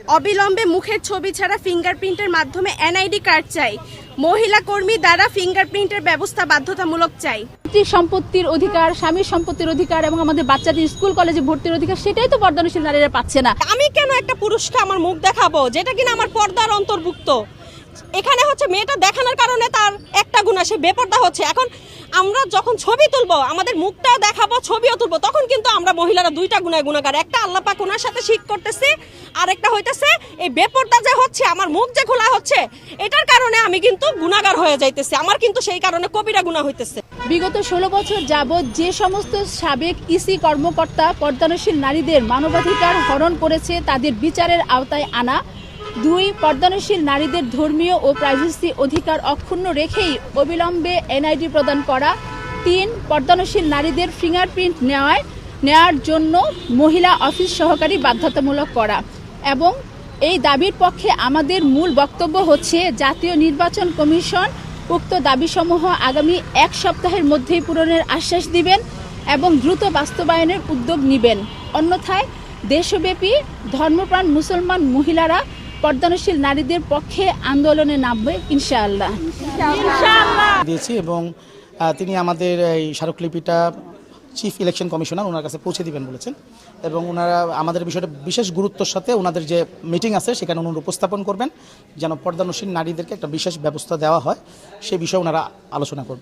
অবিলম্বে মুখের ছবি ছাড়া ফিঙ্গারপ্রিন্টের মাধ্যমে এনআইডি কার্ড চাই। মহিলা কর্মী দ্বারা ফিঙ্গারপ্রিন্টের ব্যবস্থা বাধ্যতামূলক চাই। সম্পত্তির অধিকার, স্বামীর সম্পত্তির অধিকার এবং আমাদের বাচ্চাদের স্কুল কলেজে ভর্তির অধিকার, সেটাই তো পর্দানশীল নারীরা পাচ্ছে না। আমি কেন একটা পুরুষকে আমার মুখ দেখাবো যেটা কিনা আমার পর্দার অন্তর্ভুক্ত? এখানে হচ্ছে মেয়েটা দেখানোর কারণে তার একটা গুণা, সে বেপর্দা হচ্ছে। এখন আমরা যখন ছবি তুলবো, আমাদের মুখটাও দেখাবো, ছবিও তুলবো, তখন কিন্তু আমরা মহিলারা দুইটা গুণায় গুণাগার। একটা আল্লাহ পাক ওনার সাথে শিখ করতেছে, আর একটা হইতেছে এই বেপর্দা যে হচ্ছে, আমার মুখ যে খোলা হচ্ছে, এটার কারণে আমি কিন্তু গুণাগার হয়ে যাইতেছি। আমার কিন্তু সেই কারণে কবিরা গুনাহ হইতেছে। বিগত 16 বছর যাবৎ যে সমস্ত সাবেক ইসি কর্মকর্তা পর্দানশীল নারীদের মানবাধিকার হরণ করেছে, তাদের বিচারের আওতায় আনা। 2, পর্দানশীল নারীদের ধর্মীয় ও প্রাইভেসি অধিকার অক্ষুণ্ণ রেখেই অবিলম্বে এনআইডি প্রদান করা। 3, পর্দানশীল নারীদের ফিঙ্গারপ্রিন্ট নেওয়ার জন্য মহিলা অফিস সহকারী বাধ্যতামূলক করা। এবং এই দাবির পক্ষে আমাদের মূল বক্তব্য হচ্ছে, জাতীয় নির্বাচন কমিশন উক্ত দাবিসমূহ আগামী 1 সপ্তাহের মধ্যেই পূরণের আশ্বাস দিবেন এবং দ্রুত বাস্তবায়নের উদ্যোগ নেবেন। অন্যথায় দেশব্যাপী ধর্মপ্রাণ মুসলমান মহিলারা পর্দানশীল নারীদের পক্ষে আন্দোলনে নামবে ইনশাআল্লাহ। দিয়েছি এবং তিনি আমাদের এই স্মারকলিপিটা চিফ ইলেকশন কমিশনার ওনার কাছে পৌঁছে দিবেন বলেছেন এবং ওনারা আমাদের বিষয়টা বিশেষ গুরুত্বের সাথে ওনাদের যে মিটিং আছে সেখানে ওনারা উপস্থাপন করবেন, যেন পর্দানশীল নারীদেরকে একটা বিশেষ ব্যবস্থা দেওয়া হয়, সেই বিষয়ে ওনারা আলোচনা করবেন।